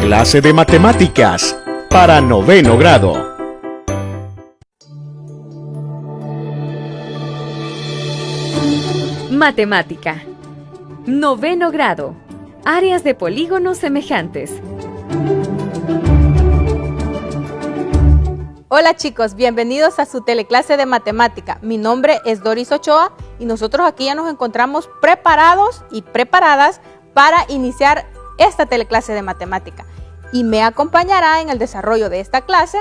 Clase de matemáticas para noveno grado. Matemática. Noveno grado. Áreas de polígonos semejantes. Hola chicos, bienvenidos a su teleclase de matemática. Mi nombre es Doris Ochoa y nosotros aquí ya nos encontramos preparados y preparadas para iniciar esta teleclase de matemática. Y me acompañará en el desarrollo de esta clase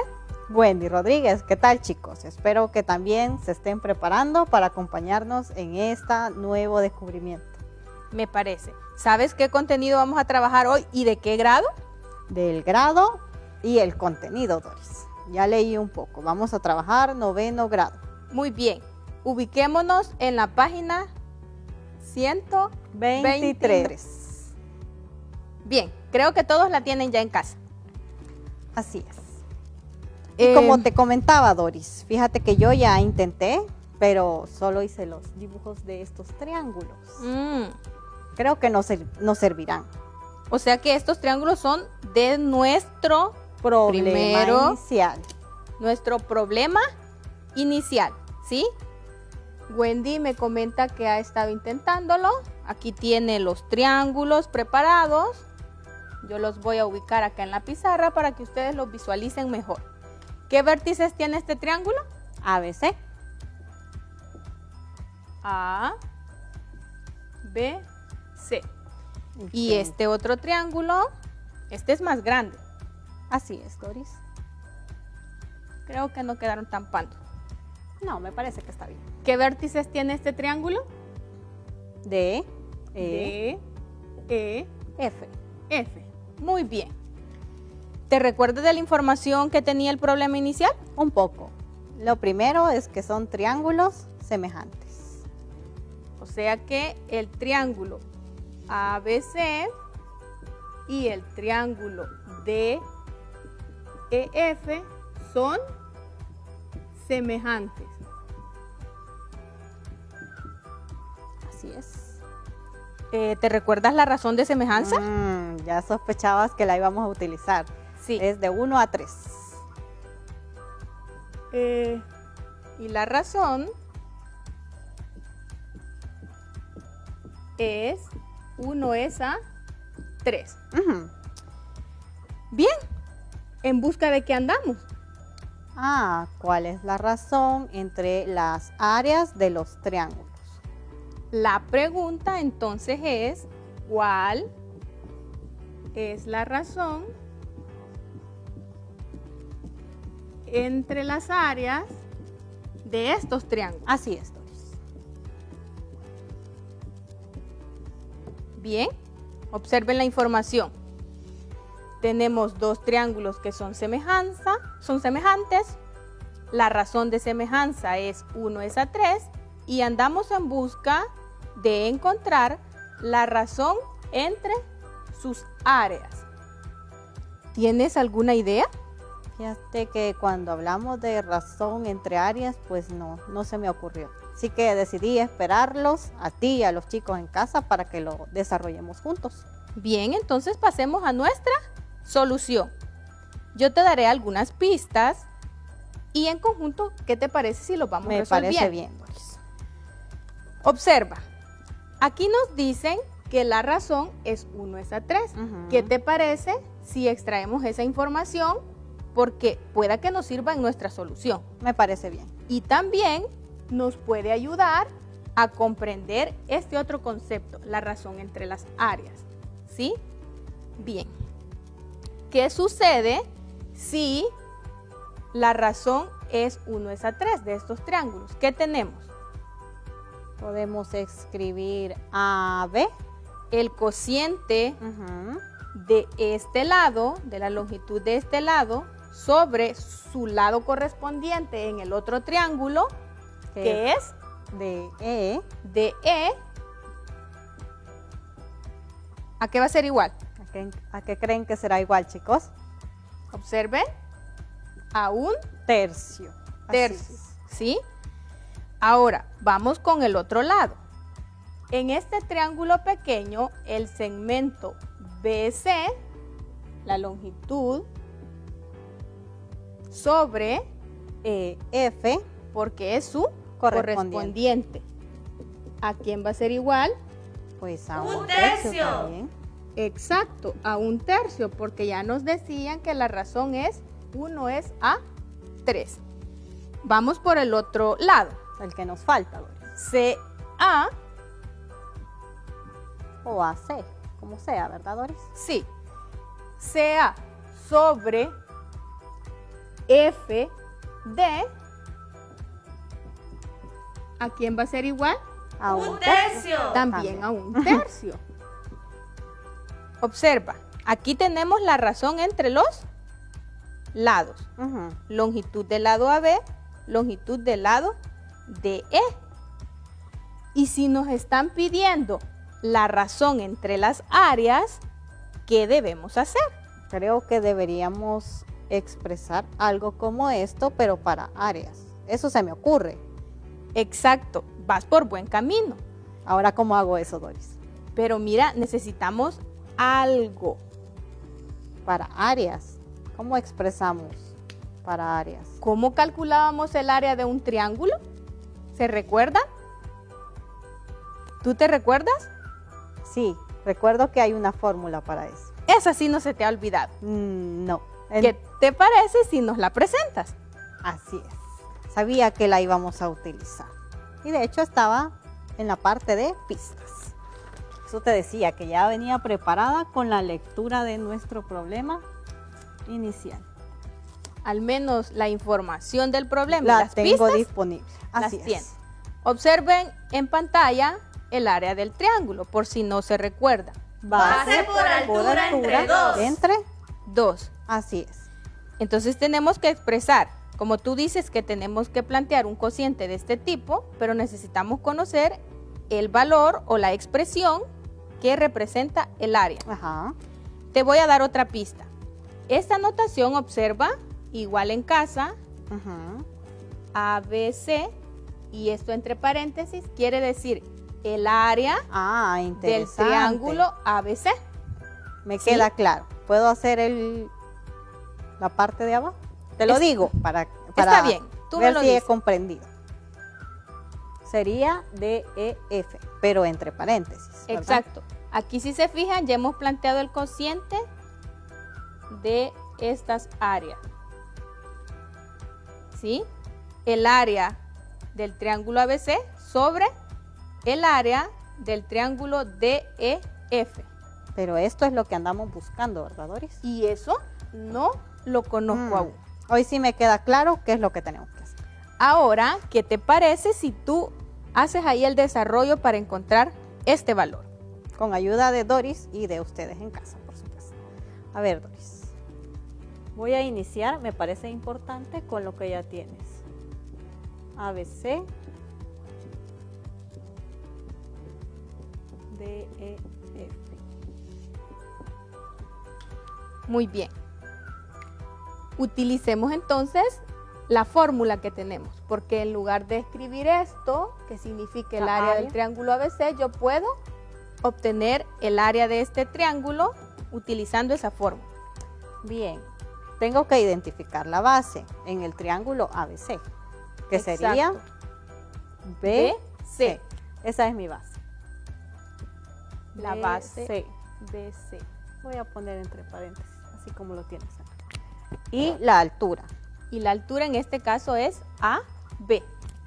Wendy Rodríguez. ¿Qué tal, chicos? Espero que también se estén preparando para acompañarnos en este nuevo descubrimiento. me parece. ¿Sabes qué contenido vamos a trabajar hoy y de qué grado? Del grado y el contenido, Doris. Ya leí un poco. Vamos a trabajar noveno grado. Muy bien, ubiquémonos en la página 123. Bien, creo que todos la tienen ya en casa. Así es. Y como te comentaba, Doris, fíjate que yo ya intenté, pero solo hice los dibujos de estos triángulos. Creo que no servirán. O sea que estos triángulos son de nuestro Problema inicial. Nuestro problema inicial, ¿sí? Wendy me comenta que ha estado intentándolo. Aquí tiene los triángulos preparados. Yo los voy a ubicar acá en la pizarra para que ustedes los visualicen mejor. ¿Qué vértices tiene este triángulo? ABC. A, B, C. Y este otro triángulo, este es más grande. Así es, Doris. Creo que no quedaron tampando. No, me parece que está bien. ¿Qué vértices tiene este triángulo? D, D, E, F. F. Muy bien. ¿Te recuerdas de la información que tenía el problema inicial? Un poco. Lo primero es que son triángulos semejantes. O sea que el triángulo ABC y el triángulo DEF son semejantes. Así es. ¿Te recuerdas la razón de semejanza? Ya sospechabas que la íbamos a utilizar. Sí. Es de 1 a 3. Y la razón es 1 es a 3. Bien, ¿en busca de qué andamos? ¿Cuál es la razón entre las áreas de los triángulos? La pregunta entonces es, ¿cuál es la razón entre las áreas de estos triángulos? Así es, Doris. Bien, observen la información. Tenemos dos triángulos que son semejantes. La razón de semejanza es 1 es a 3 y andamos en busca de encontrar la razón entre sus áreas. ¿Tienes alguna idea? Fíjate que cuando hablamos de razón entre áreas, pues no se me ocurrió. Así que decidí esperarlos a ti y a los chicos en casa para que lo desarrollemos juntos. Bien, entonces pasemos a nuestra solución. Yo te daré algunas pistas y en conjunto, ¿qué te parece si los vamos resolviendo? Me parece bien, Doris. Observa, aquí nos dicen que la razón es 1 es a 3. ¿Qué te parece si extraemos esa información? Porque pueda que nos sirva en nuestra solución. Me parece bien. Y también nos puede ayudar a comprender este otro concepto, la razón entre las áreas. ¿Sí? Bien. ¿Qué sucede si la razón es 1 es a 3 de estos triángulos? ¿Qué tenemos? Podemos escribir AB. El cociente de este lado, de la longitud de este lado, sobre su lado correspondiente en el otro triángulo, que es DE. DE. ¿A qué va a ser igual? ¿A qué creen que será igual, chicos? Observen. A un tercio. tercio. ¿Sí? Ahora, vamos con el otro lado. En este triángulo pequeño, el segmento BC la longitud sobre F, porque es su correspondiente. correspondiente. ¿A quién va a ser igual? Pues a un tercio también. Exacto, a un tercio, porque ya nos decían que la razón es 1 es a 3. Vamos por el otro lado. El que nos falta, Doris. CA, O AC, como sea, ¿verdad, Doris? sí, CA sobre FD, ¿a quién va a ser igual? A un tercio. También a un tercio. Observa, aquí tenemos la razón entre los lados. Ujú. Longitud del lado AB, longitud del lado DE. Y si nos están pidiendo la razón entre las áreas, ¿qué debemos hacer? Creo que deberíamos expresar algo como esto, pero para áreas. Eso se me ocurre. Exacto, vas por buen camino. Ahora, ¿cómo hago eso, Doris? Pero mira, necesitamos algo. Para áreas. ¿Cómo expresamos para áreas? ¿Cómo calculábamos el área de un triángulo? ¿Se recuerda? ¿Tú te recuerdas? Sí, recuerdo que hay una fórmula para eso. Esa sí no se te ha olvidado. No. ¿Qué te parece si nos la presentas? Así es. Sabía que la íbamos a utilizar. Y de hecho estaba en la parte de pistas. Eso te decía que ya venía preparada con la lectura de nuestro problema inicial. Al menos la información del problema y La las tengo pistas disponible. Así las tiene. es. Observen en pantalla el área del triángulo, por si no se recuerda. Base por altura entre dos. Entre 2. Así es. Entonces tenemos que expresar, como tú dices que tenemos que plantear un cociente de este tipo, pero necesitamos conocer el valor o la expresión que representa el área. Ajá. Te voy a dar otra pista. Esta notación, observa, igual en casa, Ajá. ABC, y esto entre paréntesis quiere decir el área Ah, del interesante. triángulo ABC. Me ¿Sí? queda claro. ¿Puedo hacer la parte de abajo? Te lo digo para Está bien, tú me ver lo si he dices. comprendido. Sería DEF, pero entre paréntesis, ¿verdad? Exacto. Aquí si se fijan ya hemos planteado el cociente de estas áreas. ¿Sí? El área del triángulo ABC sobre el área del triángulo DEF. Pero esto es lo que andamos buscando, ¿verdad, Doris? Y eso no lo conozco aún. Hoy sí me queda claro qué es lo que tenemos que hacer. Ahora, ¿qué te parece si tú haces ahí el desarrollo para encontrar este valor? Con ayuda de Doris y de ustedes en casa, por supuesto. A ver, Doris. Voy a iniciar, me parece importante, con lo que ya tienes. ABC, DEF. Muy bien. Utilicemos entonces la fórmula que tenemos, porque en lugar de escribir esto, que significa el La área del área. triángulo ABC, yo puedo obtener el área de este triángulo utilizando esa fórmula. Bien, tengo que identificar la base en el triángulo ABC, que sería Exacto. BC. Esa es mi base. La base BC. BC. Voy a poner entre paréntesis, así como lo tienes acá. Y la altura. Y la altura en este caso es AB.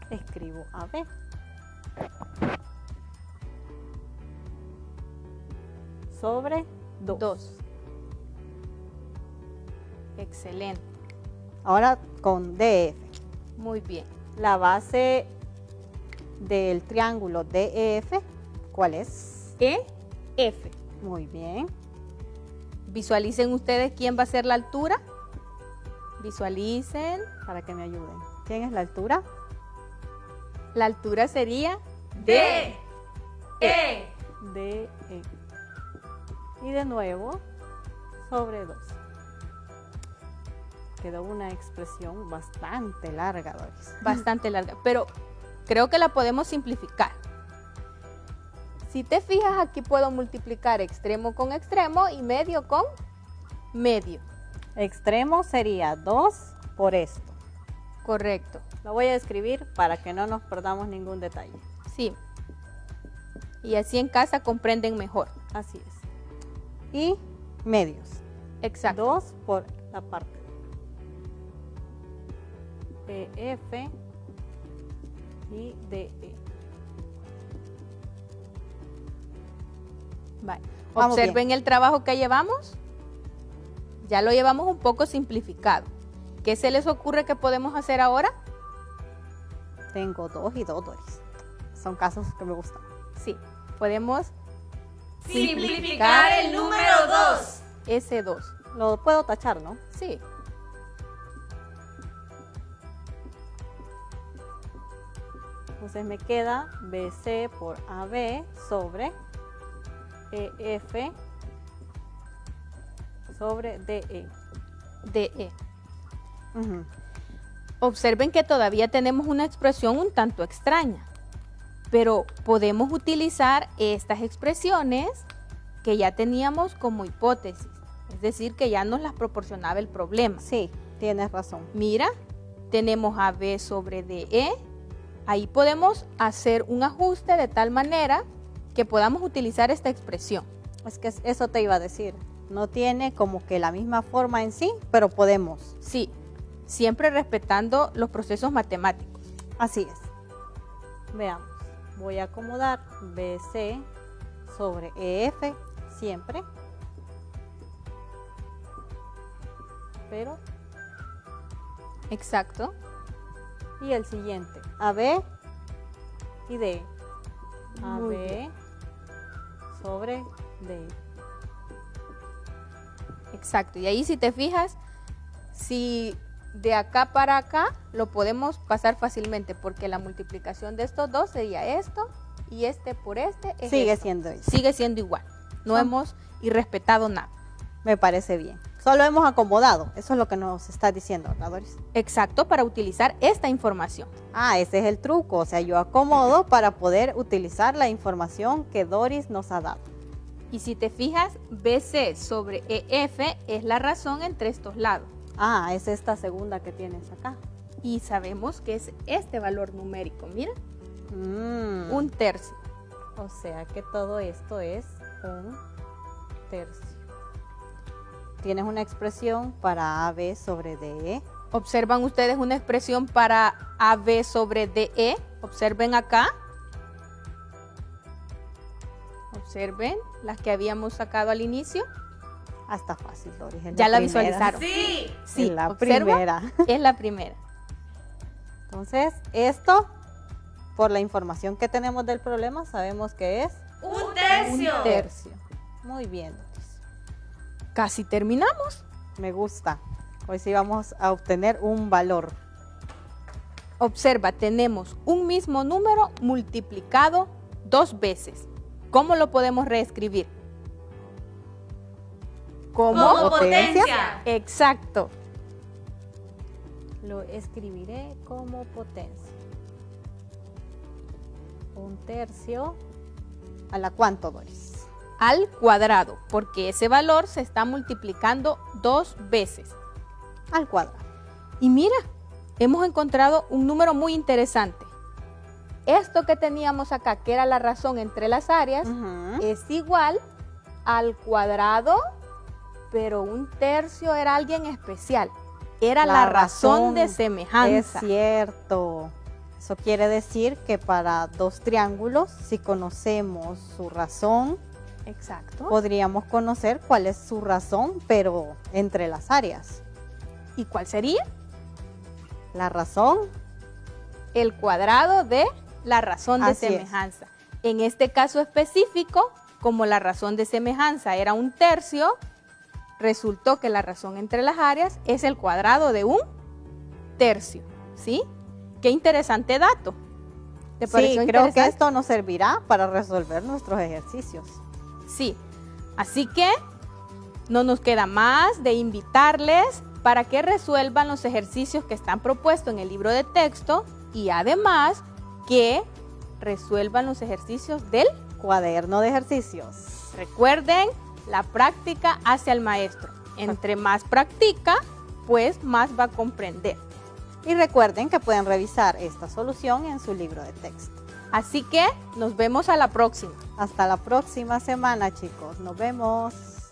Escribo AB. Sobre 2. 2. Excelente. Ahora con DF. Muy bien. La base del triángulo DEF, ¿cuál es? EF. Muy bien. Visualicen ustedes quién va a ser la altura. Visualicen. Para que me ayuden. ¿Quién es la altura? La altura sería D, E, DE. Y de nuevo, sobre 2. Quedó una expresión bastante larga, Doris. bastante larga, pero creo que la podemos simplificar. Si te fijas, aquí puedo multiplicar extremo con extremo y medio con medio. Extremo sería 2 por esto. Correcto. Lo voy a escribir para que no nos perdamos ningún detalle. Sí. Y así en casa comprenden mejor. Así es. Y medios. Exacto. 2 por la parte. F y DE. Vale. Vamos Observen el trabajo que llevamos. Ya lo llevamos un poco simplificado. ¿Qué se les ocurre que podemos hacer ahora? Tengo 2 y 2, Doris. Son casos que me gustan. Sí, podemos Simplificar el número 2. ese 2. Lo puedo tachar, ¿no? Sí. Entonces me queda BC por AB sobre EF sobre DE. DE. Ujú. Observen que todavía tenemos una expresión un tanto extraña, pero podemos utilizar estas expresiones que ya teníamos como hipótesis, es decir, que ya nos las proporcionaba el problema. Sí, tienes razón. Mira, tenemos AB sobre DE, ahí podemos hacer un ajuste de tal manera que podamos utilizar esta expresión. Es que eso te iba a decir. No tiene como que la misma forma en sí, pero podemos. Sí, siempre respetando los procesos matemáticos. Así es. Veamos. Voy a acomodar BC sobre EF siempre. Pero, Exacto. y el siguiente, AB y DE. Muy AB bien. sobre DE. Exacto. Y ahí si te fijas, si de acá para acá lo podemos pasar fácilmente porque la multiplicación de estos dos sería esto y este por este es Sigue esto. siendo eso. Sigue siendo igual. No hemos irrespetado nada. Me parece bien. Solo hemos acomodado. Eso es lo que nos está diciendo, ¿verdad, Doris? Exacto, para utilizar esta información. Ah, ese es el truco. O sea, yo acomodo para poder utilizar la información que Doris nos ha dado. Y si te fijas, BC sobre EF es la razón entre estos lados. Ah, es esta segunda que tienes acá. Y sabemos que es este valor numérico. Mira, Un un tercio. O sea que todo esto es un tercio. Tienes una expresión para AB sobre DE. Observan ustedes una expresión para AB sobre DE. Observen acá. Observen las que habíamos sacado al inicio. Ah, está fácil, Doris. es Ya la primera. visualizaron. Sí. Sí, Es la observa, primera. es la primera. Entonces, esto, por la información que tenemos del problema, sabemos que es Un tercio. un tercio. Muy bien, Doris. Casi terminamos. Me gusta. Hoy sí vamos a obtener un valor. Observa, tenemos un mismo número multiplicado 2 veces. ¿Cómo lo podemos reescribir? Como potencia. potencia. Exacto. Lo escribiré como potencia. Un tercio. ¿A la cuánto, Doris? Al cuadrado, porque ese valor se está multiplicando 2 veces. Al cuadrado. Y mira, hemos encontrado un número muy interesante. Esto que teníamos acá, que era la razón entre las áreas, Ujú. es igual al cuadrado, pero un tercio era alguien especial. Era la razón de Es semejanza. cierto. Eso quiere decir que para dos triángulos, si conocemos su razón, Exacto. podríamos conocer cuál es su razón, pero entre las áreas. ¿Y cuál sería? La razón, El cuadrado de la razón de Así es. semejanza. En este caso específico, como la razón de semejanza era un tercio, resultó que la razón entre las áreas es el cuadrado de un tercio. ¿Sí? Qué interesante dato. ¿Te sí, pareció creo que interesante? esto nos servirá para resolver nuestros ejercicios. Sí. Así que no nos queda más de invitarles para que resuelvan los ejercicios que están propuestos en el libro de texto y además que resuelvan los ejercicios del... Cuaderno de ejercicios. Recuerden, la práctica hacia el maestro. Entre más practica, pues más va a comprender. Y recuerden que pueden revisar esta solución en su libro de texto. Así que nos vemos a la próxima. Hasta la próxima semana, chicos. Nos vemos.